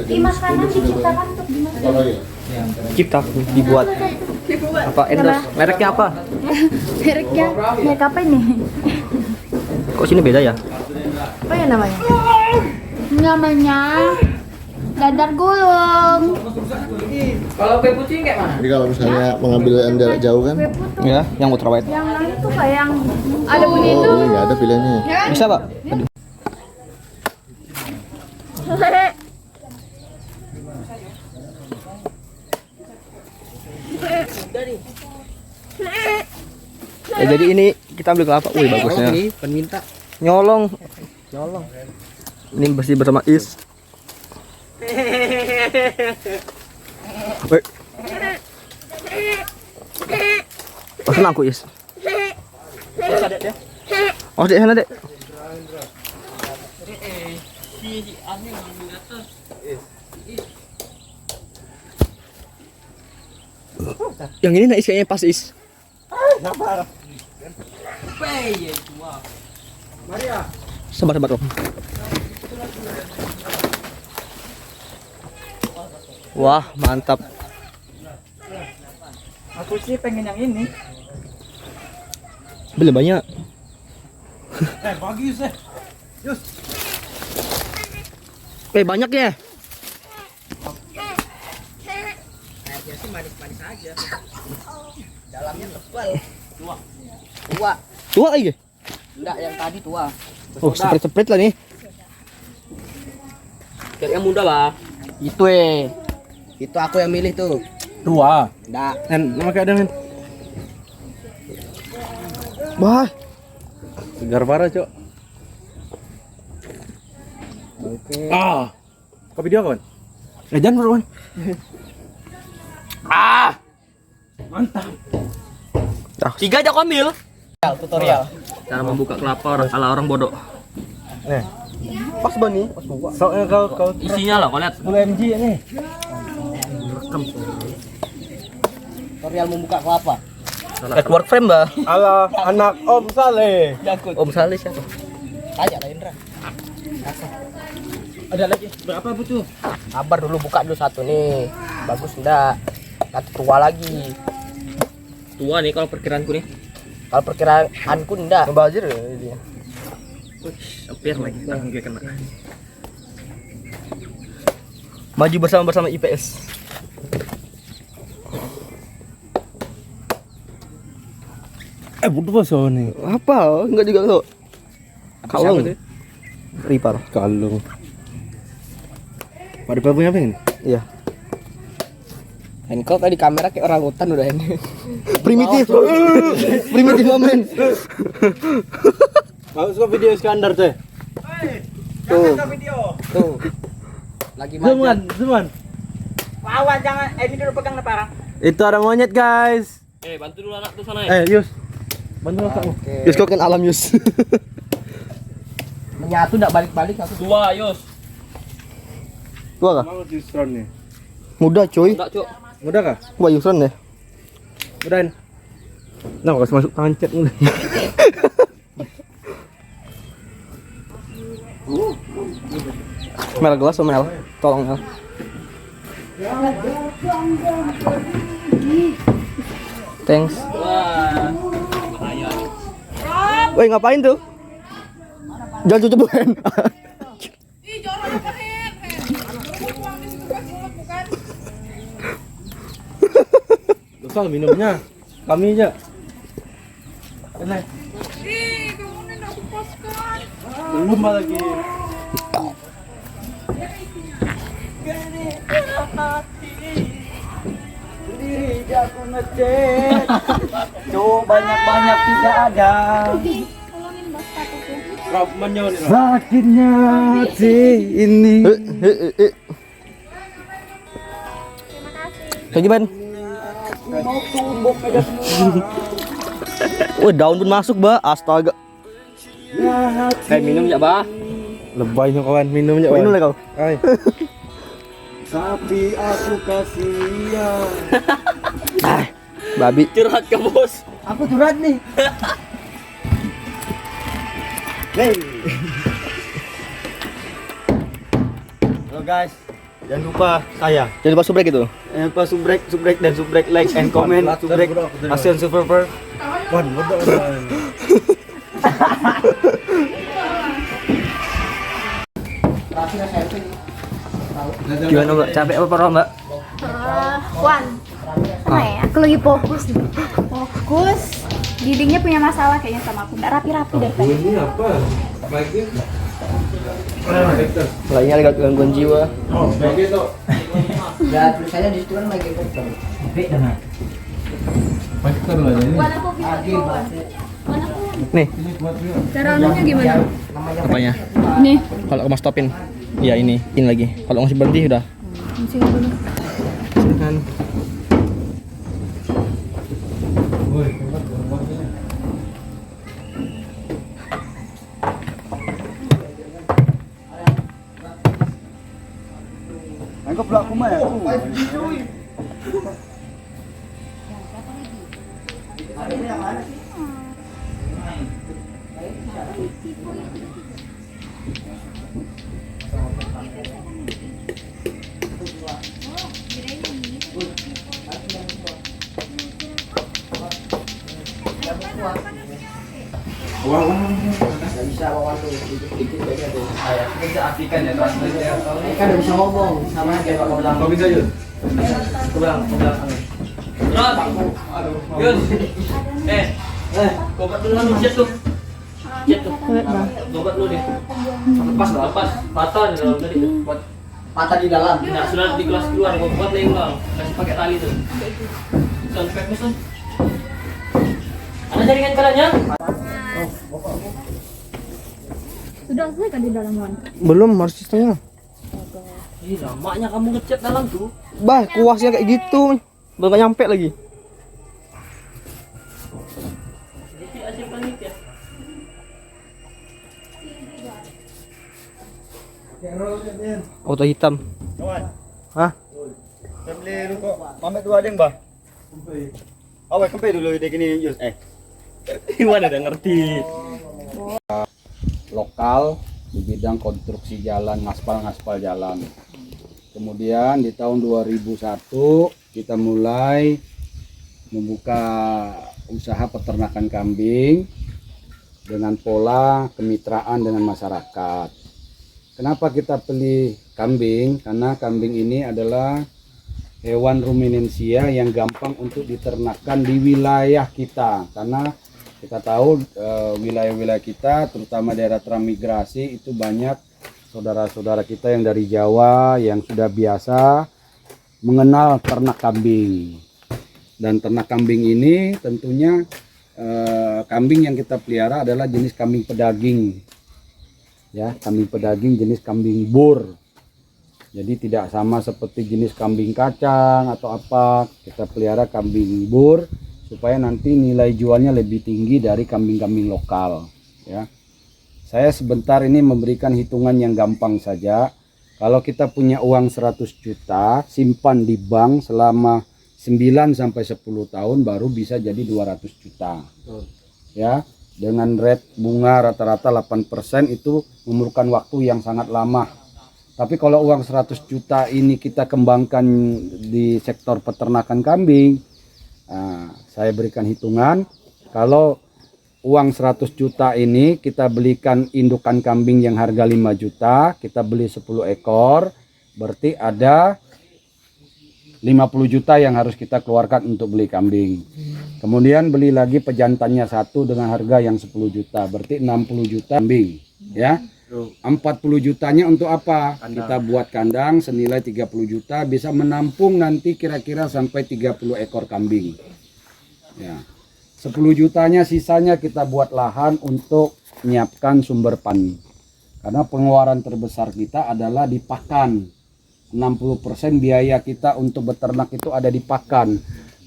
Di makanan diciptakan untuk dimakan. Cipta dibuat. Apa endorse? Mereknya apa? Mereknya merek apa ini? Kok sini beda ya? Apa ya namanya? Namanya dadar gulung. Kalau kue putih kayak mana? Jadi kalau misalnya mengambil yang jarak jauh kan, Ya, yang ultrawide. Yang lain tuh kayak yang ada bunyi oh itu. ini nggak ada pilihannya. Bisa, Pak? Jadi ini kita ambil kelapa. Wih, bagusnya. Ini peminta. Nyolong. Nyolong. Ini bersih bersama Is. Wih. Pesan aku, Is. Oh, dek sana, dek. Yang ini naik kayaknya pas, Is. Sabar, sabar, Om. Wah, mantap. Aku sih pengen yang ini. Beli banyak. Bagus Yus. Banyak ya. Dia sih manis-manis aja. Dalamnya tebal. Tua. Tua lagi. Enggak, yang tadi tua. Oh, sepret-sepret lah nih. Kayak yang muda, Bang. Itu aku yang milih tuh. Tua. Enggak. Nama kayak ada men. Wah, Segar parah, Cok. Ah. Kau video kawan? jangan bro. Mantap. Tiga aja kau ambil. Tutorial. Cara membuka kelapa ala orang bodoh. Pas bani, pas buka. Soalnya kau Isinya lah, kau lihat. 10 mg ini. Tutorial membuka kelapa. Edward frame, Mbak. Ala anak Om Saleh. Om Salih siapa? Tanya lah Indra. Ada lagi. Berapa butuh? Sabar dulu, buka dulu satu nih. Bagus enggak? Nanti tua lagi. Tua nih kalau perkiraanku nih. Kalau perkiraanku enggak. Membazir ya ini. Hampir lagi tangan gue kena. Maju bersama IPS. Butuh apa nih? Apa? Enggak juga tuh. Kalung. Ripar. Kalung. Pada punya apa ini? Iya. Engkau tadi kamera kayak orang hutan udah ini. Primitif. Primitif momen. Bagus kok video Iskandar teh. Tuh. Lagi manjat. Zuman. Awan jangan ini dulu pegang parang. Itu ada monyet, guys. Bantu dulu anak tuh sana ya. Yus. Bantu kakakmu. Yus kau kan alam Yus. Menyatu enggak balik-balik aku. Dua Yus. Tua kah? Mau Yusron nih. Muda cuy. Enggak, Cuk. Mudah kah? Gua Yusron deh. Mudahin. Nah, kasih masuk tangan chat mulai. Mel gelas sama Mel. Tolong Mel. Thanks. Woi, ngapain tuh? Jangan cuci bukan. Dosa minumnya. Kami aja. Enak. Belum lagi. Banyak-banyak tidak ada. Sakitnya hati ini. Lagi ban. Wah, daun pun masuk, Ba. Astaga. Minum ya, Ba. Lebay nih kawan, minumnya Minum lah kau. Ay. Tapi aku kasihan. Babi. Curhat ke bos. Aku curhat nih. Hey. Halo guys, Jangan lupa saya. Jangan lupa subrek itu. Jangan lupa subrek dan subrek like and comment. Subrek ASEAN Survivor. Gimana Mbak? Capek apa parah Mbak? Wan. Apa ya? Aku lagi fokus. Fokus. Dindingnya punya masalah kayaknya sama aku. Nggak rapi-rapi deh. Ini apa? Baiknya. Lainnya ada gangguan jiwa. Oh, baiknya tuh. Ya tulisannya di situ kan lagi vektor. Wan aku video. Wan aku. Nih, Cara anunya gimana? apanya? Ini. Kalau aku mau stopin. Iya ini, lagi. Kalau masih berhenti udah. Masih dulu. Silakan. Angkat pula aku mah ya. Kan udah bisa ngomong sama dia bakal bilang. Kau bisa Yun? Aku bilang. Yus. Gobat dulu anu jet tuh. Jet tuh. Gobat dulu deh. Lepas. Patah di dalam tadi tuh. Buat Patah di dalam. nah, sudah di kelas keluar gua buat lagi bang. Kasih pakai tali tuh. Sound effect nih, Son. Ada jaringan kalanya? Sudah selesai kan di dalam Wan? Belum, harus setengah. Ih, lamanya kamu ngecat dalam tuh. Bah, kuasnya kayak gitu. Belum gak nyampe lagi. Jadi aja panik ya. Auto hitam. Kawan, Hah? saya beli rokok pamit dua deng, Bah. Awak kempe dulu dek ini, Yus. Gimana udah ngerti? Lokal di bidang konstruksi jalan, ngaspal jalan. Kemudian di tahun 2001 kita mulai membuka usaha peternakan kambing dengan pola kemitraan dengan masyarakat. Kenapa kita pilih kambing? Karena kambing ini adalah hewan ruminansia yang gampang untuk diternakan di wilayah kita. Karena kita tahu wilayah-wilayah kita, terutama daerah transmigrasi, itu banyak saudara-saudara kita yang dari Jawa yang sudah biasa mengenal ternak kambing. Dan ternak kambing ini tentunya kambing yang kita pelihara adalah jenis kambing pedaging. Ya, kambing pedaging jenis kambing bur. Jadi tidak sama seperti jenis kambing kacang atau apa. Kita pelihara kambing bur supaya nanti nilai jualnya lebih tinggi dari kambing-kambing lokal, ya. Saya sebentar ini memberikan hitungan yang gampang saja. Kalau kita punya uang 100 juta, simpan di bank selama 9 sampai 10 tahun baru bisa jadi 200 juta. Ya, dengan rate bunga rata-rata 8% itu memerlukan waktu yang sangat lama. Tapi kalau uang 100 juta ini kita kembangkan di sektor peternakan kambing, saya berikan hitungan, kalau uang 100 juta ini kita belikan indukan kambing yang harga 5 juta, kita beli 10 ekor, berarti ada 50 juta yang harus kita keluarkan untuk beli kambing. Kemudian beli lagi pejantannya satu dengan harga yang 10 juta, berarti 60 juta kambing, ya. 40 jutanya untuk apa? Kita buat kandang senilai 30 juta, bisa menampung nanti kira-kira sampai 30 ekor kambing. Ya. 10 jutanya sisanya kita buat lahan untuk menyiapkan sumber panen. Karena pengeluaran terbesar kita adalah di pakan. 60% biaya kita untuk beternak itu ada di pakan.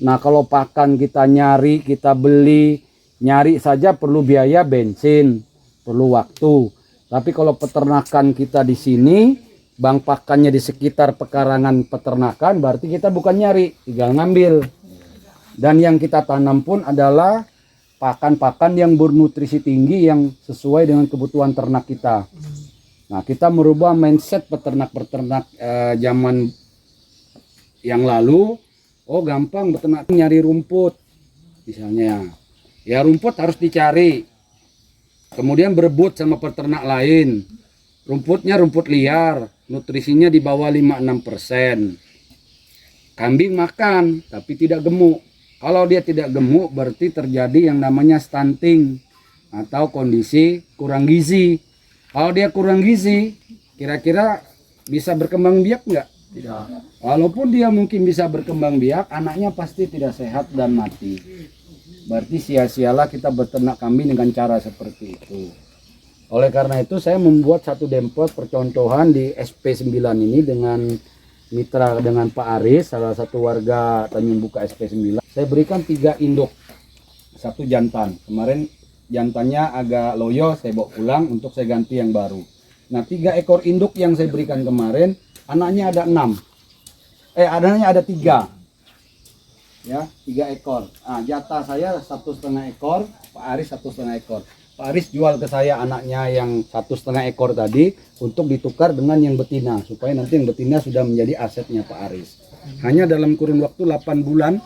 Nah, kalau pakan kita nyari, kita beli, nyari saja perlu biaya bensin, perlu waktu. Tapi kalau peternakan kita di sini, bank pakannya di sekitar pekarangan peternakan, berarti kita bukan nyari, tinggal ngambil. Dan yang kita tanam pun adalah pakan-pakan yang bernutrisi tinggi yang sesuai dengan kebutuhan ternak kita. Nah, kita merubah mindset peternak-peternak zaman yang lalu. Oh, gampang beternak nyari rumput. Misalnya, ya rumput harus dicari. Kemudian berebut sama peternak lain. Rumputnya rumput liar, nutrisinya di bawah 5-6%. Kambing makan, tapi tidak gemuk. Kalau dia tidak gemuk, berarti terjadi yang namanya stunting atau kondisi kurang gizi. Kalau dia kurang gizi, kira-kira bisa berkembang biak nggak? Tidak. Walaupun dia mungkin bisa berkembang biak, anaknya pasti tidak sehat dan mati. Berarti sia-sialah kita beternak kambing dengan cara seperti itu. Oleh karena itu saya membuat satu dempot percontohan di SP9 ini dengan mitra dengan Pak Aris, salah satu warga Tanjung Buka SP9. Saya berikan 3 induk, 1 jantan. Kemarin jantannya agak loyo, saya bawa pulang untuk saya ganti yang baru. Nah, 3 ekor induk yang saya berikan kemarin, anaknya ada 6. Anaknya ada 3. Ya, 3 ekor. Nah, jatah saya 1,5 ekor, Pak Aris 1,5 ekor. Pak Aris jual ke saya anaknya yang 1,5 ekor tadi untuk ditukar dengan yang betina, supaya nanti yang betina sudah menjadi asetnya Pak Aris. Hanya dalam kurun waktu 8 bulan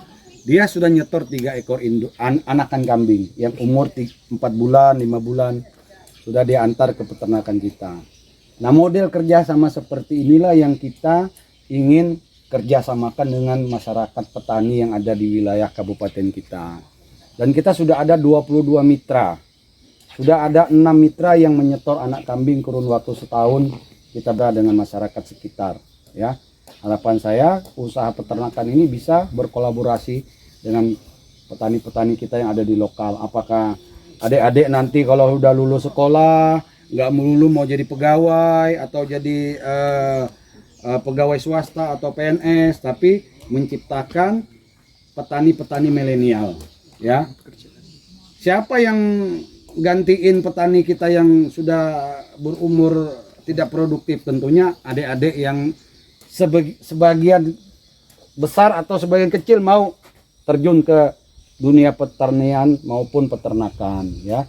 dia sudah nyetor 3 ekor induk anakan kambing yang umur 4 bulan, 5 bulan sudah diantar ke peternakan kita. Nah, model kerjasama seperti inilah yang kita ingin kerjasamakan dengan masyarakat petani yang ada di wilayah kabupaten kita. Dan kita sudah ada 22 mitra. Sudah ada 6 mitra yang menyetor anak kambing kurun waktu setahun kita berada dengan masyarakat sekitar. Ya, harapan saya usaha peternakan ini bisa berkolaborasi dengan petani-petani kita yang ada di lokal. Apakah adik-adik nanti kalau sudah lulus sekolah nggak melulu mau jadi pegawai atau jadi pegawai swasta atau PNS, tapi menciptakan petani-petani milenial. Ya, siapa yang gantiin petani kita yang sudah berumur tidak produktif? Tentunya adik-adik yang sebagian besar atau sebagian kecil mau terjun ke dunia pertanian maupun peternakan, ya.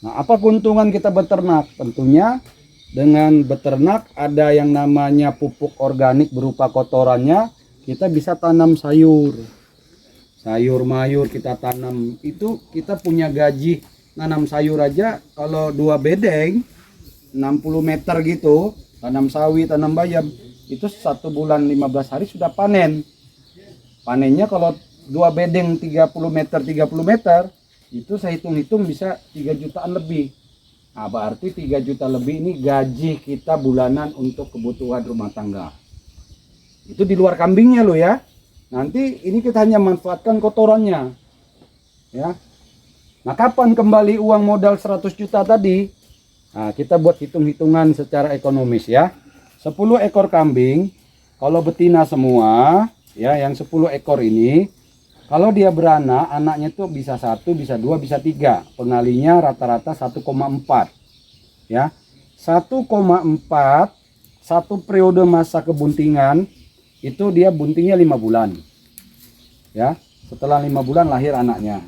Nah, apa keuntungan kita beternak? Tentunya dengan beternak ada yang namanya pupuk organik berupa kotorannya, kita bisa tanam sayur mayur kita tanam. Itu kita punya gaji nanam sayur aja kalau 2 bedeng 60 meter gitu, tanam sawi, tanam bayam, itu 1 bulan 15 hari sudah panen. Panennya kalau 2 bedeng 30 meter itu saya hitung-hitung bisa 3 jutaan lebih. Nah, berarti 3 juta lebih ini gaji kita bulanan untuk kebutuhan rumah tangga. Itu di luar kambingnya loh ya. Nanti ini kita hanya manfaatkan kotorannya. Ya. Nah, kapan kembali uang modal 100 juta tadi? Nah, kita buat hitung-hitungan secara ekonomis ya. 10 ekor kambing, kalau betina semua, ya, yang 10 ekor ini, kalau dia beranak, anaknya tuh bisa 1, bisa 2, bisa 3. Pengalinya rata-rata 1,4. Ya. 1,4 satu periode masa kebuntingan itu dia buntingnya 5 bulan. Ya. Setelah 5 bulan lahir anaknya.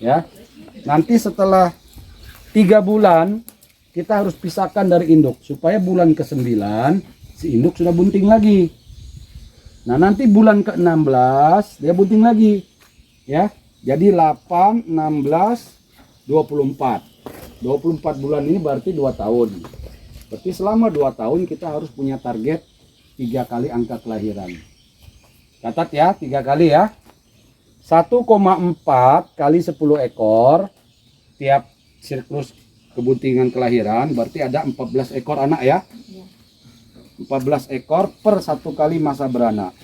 Ya. Nanti setelah 3 bulan kita harus pisahkan dari induk supaya bulan ke-9 si induk sudah bunting lagi. Nah, nanti bulan ke-16 dia bunting lagi. Ya. Jadi 8, 16, 24. 24 bulan ini berarti 2 tahun. Berarti selama 2 tahun kita harus punya target 3 kali angka kelahiran. Catat ya, 3 kali ya. 1,4 kali 10 ekor tiap siklus kebuntingan kelahiran, berarti ada 14 ekor anak ya. 14 ekor per 1 kali masa beranak.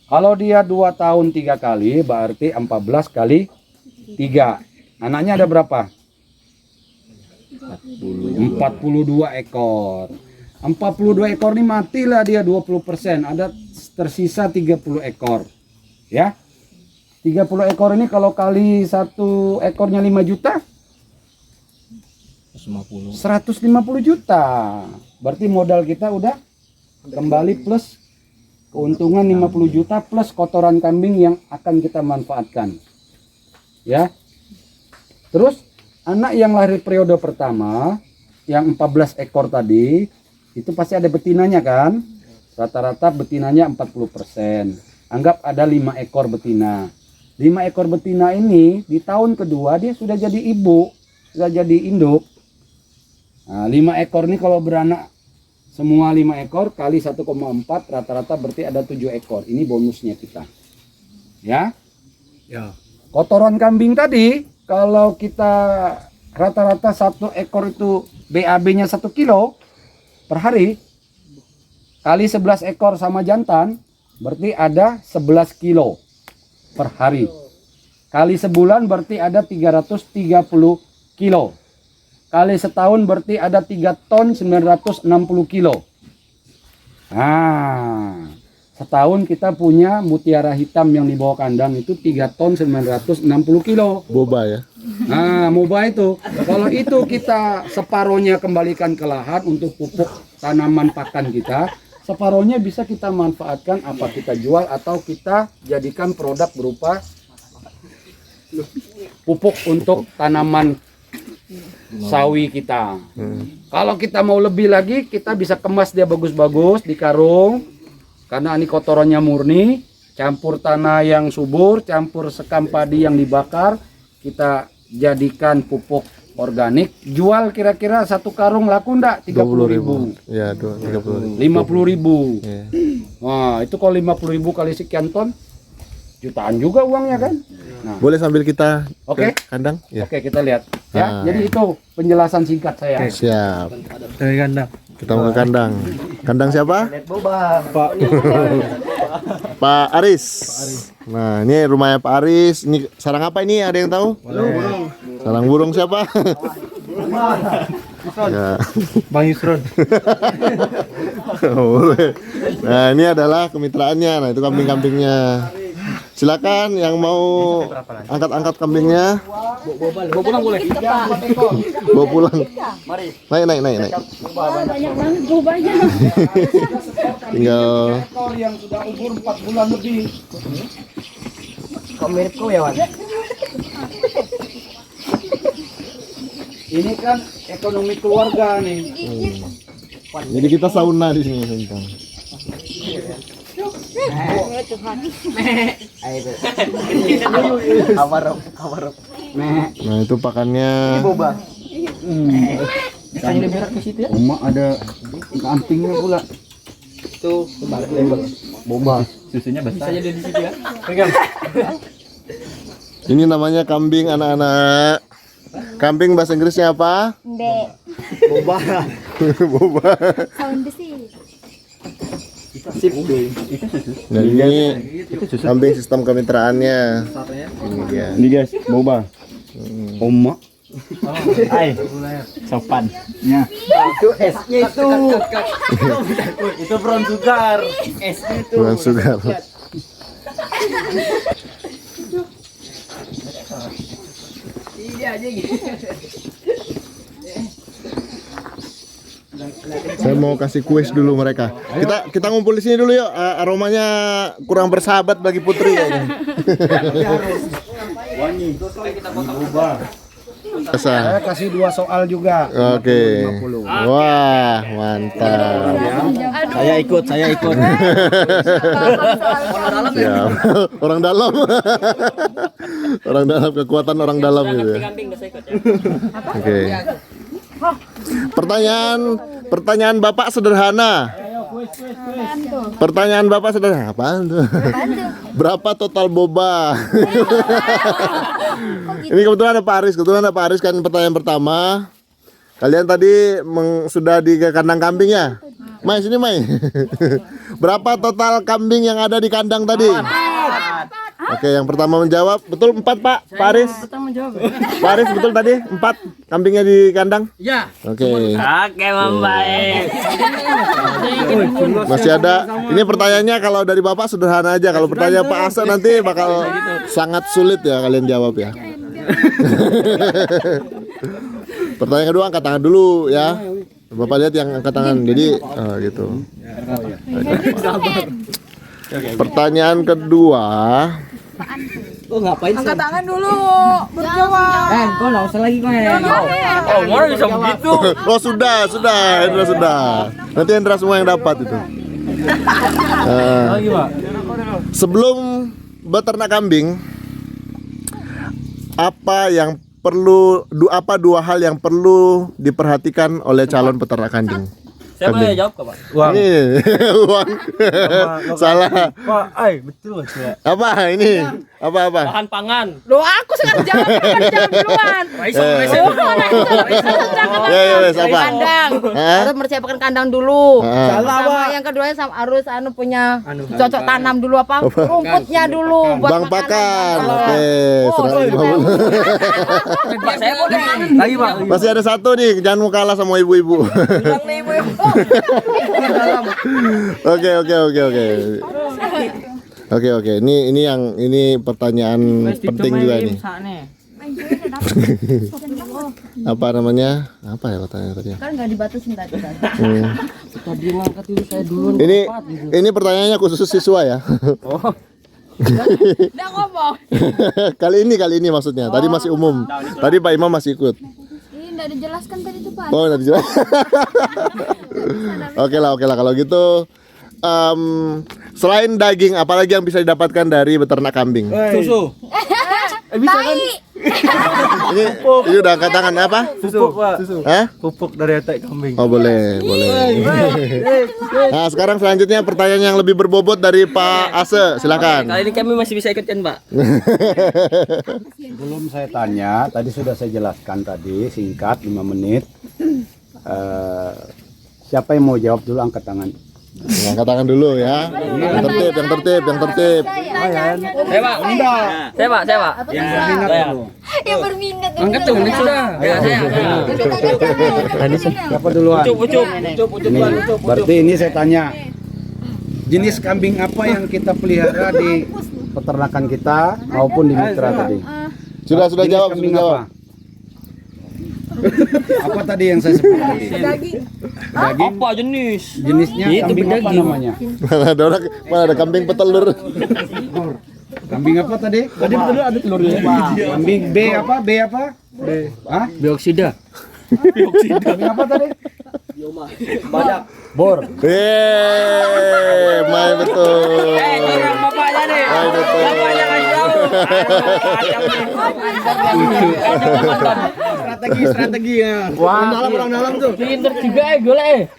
Kalau dia 2 tahun 3 kali, berarti 14 kali 3. Anaknya ada berapa? 42 ekor. 42 ekor ini matilah dia 20%. Ada tersisa 30 ekor. Ya. 30 ekor ini kalau kali 1 ekornya 5 juta, 150 juta. Berarti modal kita udah kembali plus keuntungan 50 juta plus kotoran kambing yang akan kita manfaatkan. Ya. Terus anak yang lahir periode pertama yang 14 ekor tadi itu pasti ada betinanya kan? Rata-rata betinanya 40%. Anggap ada 5 ekor betina. 5 ekor betina ini di tahun kedua dia sudah jadi ibu, sudah jadi induk. Nah, 5 ekor ini kalau beranak semua 5 ekor kali 1,4 rata-rata berarti ada 7 ekor. Ini bonusnya kita. Ya. Ya. Kotoran kambing tadi kalau kita rata-rata 1 ekor itu BAB-nya 1 kilo per hari kali 11 ekor sama jantan berarti ada 11 kilo per hari. Kali sebulan berarti ada 330 kilo. Kali setahun berarti ada 3 ton 960 kilo. Nah, setahun kita punya mutiara hitam yang di bawah kandang itu 3 ton 960 kilo. Boba ya. Nah, moba itu. Kalau itu kita separohnya kembalikan ke lahan untuk pupuk tanaman pakan kita, separohnya bisa kita manfaatkan apa kita jual atau kita jadikan produk berupa pupuk untuk tanaman sawi kita. Kalau kita mau lebih lagi, kita bisa kemas dia bagus-bagus di karung. Karena ini kotorannya murni, campur tanah yang subur, campur sekam padi yang dibakar, kita jadikan pupuk organik. Jual kira-kira 1 karung laku enggak? 30.000. Ya, 30.000. 50.000. Ya. Wah, itu kalau 50.000 kali sekian ton, jutaan juga uangnya kan? Nah, Boleh sambil kita Oke. ke kandang? Ya. oke kita lihat. Ya, Ah. jadi itu penjelasan singkat saya. Siap. Dari kandang. Kita mau ke kandang. Kandang siapa? Pak. Pak Aris. Nah, ini rumahnya Pak Aris. Ini sarang apa ini? Ada yang tahu? Sarang burung siapa? Ya. Bang Yusron. Boleh. Nah, ini adalah kemitraannya. Nah, itu kambing-kambingnya. Silakan yang mau angkat-angkat kambingnya. Bawa pulang boleh. Bawa pulang. Naik. Banyak banget bobanya. Tinggal Ekor yang sudah umur 4 bulan lebih. Kok mirip kau ya, Wan? Ini kan ekonomi keluarga nih. jadi kita sauna di sini tentang. Kamarok. Nah, itu pakannya. Tanya berak di situ ya. Emak ada kampingnya pula. Itu balik lembek. Boba. Susunya besar. Bisa jadi di situ ya. Ini namanya kambing anak-anak. Kambing bahasa Inggrisnya apa? Ndek. Boba. Boba. Sound besi. Nah, ini kambing sistem kemitraannya. Ini dia. Ini guys, boba. Oma. Hai. Sopan. Ya. Itu S-nya itu. Itu brown sugar. S-nya itu. Bukan sugar. Saya mau kasih kuis dulu mereka. Kita ngumpul di sini dulu yuk. Aromanya kurang bersahabat bagi Putri ya. Saya kasih 2 soal juga. Oke. Wah, mantap. Saya ikut. Siap. Orang dalam. Orang dalam, kekuatan orang dalam gitu ya. Oke. Pertanyaan Bapak sederhana. Pertanyaan Bapak sederhana. Apaan tuh? Berapa total boba? Ini kebetulan ada Pak Aris kan pertanyaan pertama. Kalian tadi sudah di kandang kambing ya? Mai sini Mai. Berapa total kambing yang ada di kandang tadi? Oke, yang pertama menjawab betul 4 Pak. Pak Aris. Pak Aris betul tadi 4 kambingnya di kandang? Ya. Oke. Oke, membaik. Masih ada. Ini pertanyaannya kalau dari Bapak sederhana aja. Kalau pertanyaan Pak Asa nanti bakal sangat sulit ya kalian jawab ya. Pertanyaan kedua angkat tangan dulu ya. Bapak lihat yang angkat tangan. Jadi gitu. Pertanyaan kedua. Oh ngapain sih? Angkat tangan dulu, berjawab. Kau nggak usah lagi kau Oh, mana bisa begitu? Oh sudah, Hendra sudah. Nanti Hendra semua yang dapat itu. Sebelum beternak kambing, apa dua hal yang perlu diperhatikan oleh calon peternak kambing? Saya boleh jawab, Pak? Ini uang. Salah. Pak, betul betul. Apa ini? Apa? Bahan pangan. Loh, aku sengaja jawab, kan jawab duluan. Ya, wes apa? Kandang. Hah? Harus mempersiapkan kandang dulu. Ah. Sama yang kedua harus punya cocok tanam dulu apa? Rumputnya dulu buat Bang pakan. Oke, 150. Pak, saya boleh. Lagi Pak. Masih ada satu nih, jangan mau kalah sama ibu-ibu. Oke. Ini pertanyaan penting juga nih. Apa namanya? Apa ya pertanyaan tadi? Kan nggak dibatasin tadi. Tadi ngangkat itu saya dulu. Ini pertanyaannya khusus siswa ya. Udah ngomong. kali ini maksudnya. Tadi masih umum. Tadi Pak Imam masih ikut. Ini enggak dijelaskan tadi tuh, Pak. Oh, nanti jelas. Oke lah kalau gitu. Selain daging, apalagi yang bisa didapatkan dari beternak kambing? Susu. Bisa kan? Ini udah angkat tangan apa? Susu, Pak. Susu. Hah? Pupuk dari otak kambing. Oh boleh. Nah sekarang selanjutnya pertanyaan yang lebih berbobot dari Pak Ase, silakan. Kali ini kami masih bisa ikutkan, Pak. Belum saya tanya, tadi sudah saya jelaskan tadi singkat 5 menit. Siapa yang mau jawab dulu angkat tangan. Angkat tangan dulu ya. Yang tertib. Saya, Pak. Saya, Pak. Yang berminat. Angkat tuh, ini sudah. Ya, saya. Siapa duluan? Ucup. Nih, berarti ini saya tanya. Jenis kambing apa yang kita pelihara di peternakan kita maupun di mitra tadi? Sudah Jenis jawab, kambing sudah jawab. apa? Apa tadi yang saya sebut tadi? Daging. Apa jenis? Jenisnya kambing apa namanya? Mana ada kambing petelur. Kambing apa tadi? Tadi betul ada telurnya. Kambing B apa? B apa? B. Hah? Bioksida. Kambing apa tadi? Banyak. Bor. Main betul. Kurang bapaknya nih. Main betul. Bapaknya kasih tahu. Strategi ya. Orang dalam tuh. Pinter juga golek.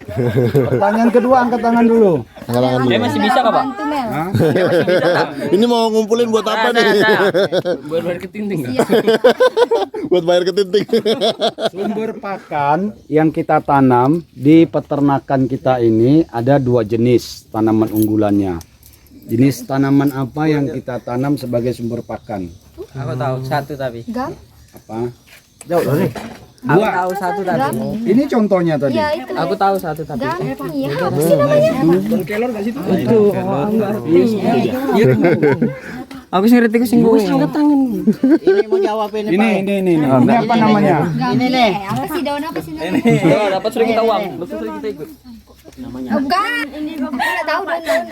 Pertanyaan kedua angkat tangan dulu. Angkat tangan dulu. Saya masih bisa, Pak? Hah? Ini mau ngumpulin buat apa nih? Buat bayar ketinting enggak? Buat bayar ketinting. Sumber pakan yang kita tanam di peternakan kita ini ada 2 jenis tanaman unggulannya. Jenis tanaman apa yang kita tanam sebagai sumber pakan? Aku tahu satu tapi. Gam? Apa? Jauh dari. Aku tahu satu tadi. Ini contohnya tadi. Ya itu. Aku tahu satu tapi. Gam. Iya, apa sih namanya? Itu aku ngerti ku singgung. Angkat tangan. Ini mau jawab ini. Ini apa namanya? Gam. Ini apa sih daun apa sih namanya? Oh, dapat sering kita uang. Betul sering kita ikut. Bukan. Ini enggak tahu daun.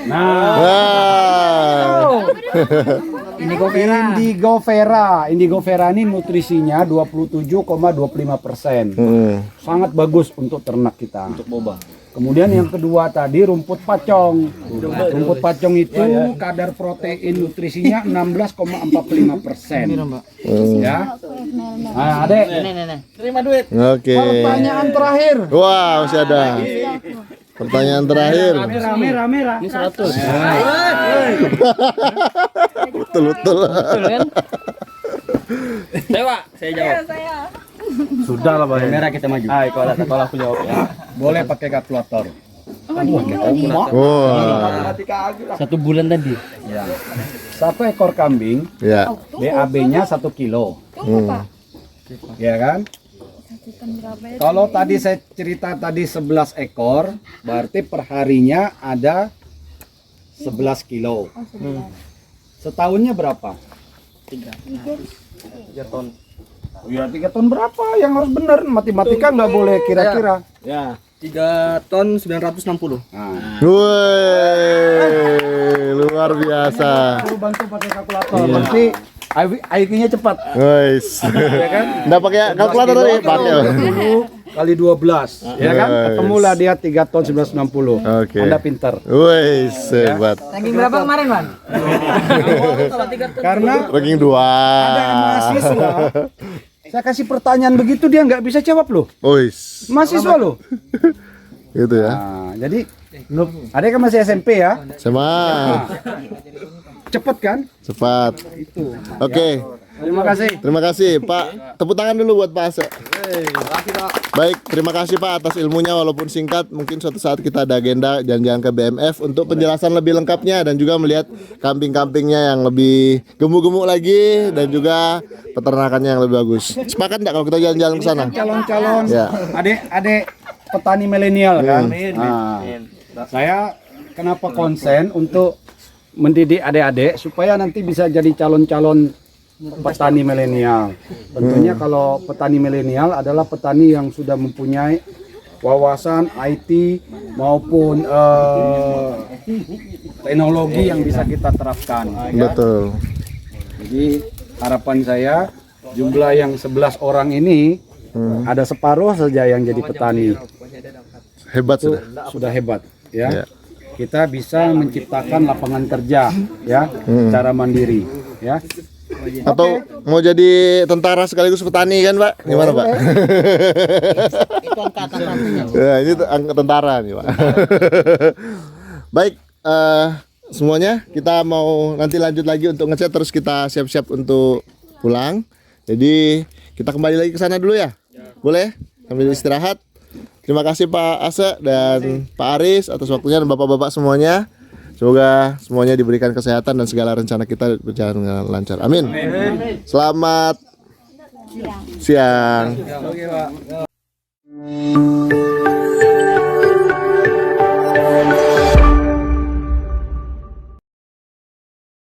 Indigo vera ini nutrisinya 27,25%. Sangat bagus untuk ternak kita. Untuk boba. Kemudian yang kedua tadi rumput pacong. Rumput pacong itu kadar protein nutrisinya 16,45%. Ya. Nah, Adek. Terima duit. Oke. Pertanyaan terakhir. Wah, masih ada. Pertanyaan terakhir. Rame. Ini 100. Betul. Saya jawab. Sudah lah, Bang. Merah kita maju. Kalau aku jawab ya. Boleh pakai kalkulator. Wah. 1 bulan tadi. Ya. 1 ekor kambing, Ya. BAB-nya 1 kilo. Ya kan? Kalau tadi saya cerita tadi 11 ekor, berarti perharinya ada 11 kilo. Setahunnya berapa? 3 ton. Ya 3 ton berapa yang harus benar? Matematika nggak boleh kira-kira. Ya, 3 ton 960. Nah, Woi, luar biasa. suruh bantu pakai kalkulator. Berarti IQ-nya cepat. Guys. Ya kan? Nggak pakai kalkulator tadi, pakai. 10 kali 12, ya kan? Yes. Ketemulah dia 3 ton 1960. Oke. Anda pintar. Wih, hebat. Ranking berapa kemarin, Bang? Karena Ranking 2. ada mahasiswa, saya kasih pertanyaan begitu dia nggak bisa jawab loh. Wis. Mahasiswa loh. Gitu ya. Nah, jadi ada kan masih SMP ya, Sama. cepet kan? Cepat. Oke. Terima kasih. Terima kasih, Pak. Tepuk tangan dulu buat Pak Ase. Baik, terima kasih Pak atas ilmunya walaupun singkat. Mungkin suatu saat kita ada agenda jalan-jalan ke BMF untuk penjelasan lebih lengkapnya dan juga melihat kambing-kambingnya yang lebih gemuk-gemuk lagi dan juga peternakannya yang lebih bagus. Sepakat enggak kalau kita jalan-jalan ke sana? Calon-calon Ya. adik-adik petani milenial kan. Nah, saya kenapa konsen untuk mendidik adik-adik supaya nanti bisa jadi calon-calon petani milenial. Tentunya kalau petani milenial adalah petani yang sudah mempunyai wawasan IT maupun teknologi yang bisa kita terapkan. Ya. Betul. Jadi harapan saya jumlah yang 11 orang ini ada separuh saja yang jadi petani. Hebat Itu sudah. sudah hebat ya. Ya. Kita bisa menciptakan lapangan kerja ya secara mandiri ya. Atau mau jadi tentara sekaligus petani kan, Pak? Gimana, Pak? Itu angkatan nantinya. Ya, ini angkat tentara nih, Pak. Baik, semuanya kita mau nanti lanjut lagi untuk ngechat, terus kita siap-siap untuk pulang. Jadi kita kembali lagi ke sana dulu ya. Boleh? Sambil istirahat. Terima kasih Pak Ase dan Pak Aris atas waktunya dan Bapak-bapak semuanya. Semoga semuanya diberikan kesehatan dan segala rencana kita berjalan dengan lancar. Amin. Selamat siang.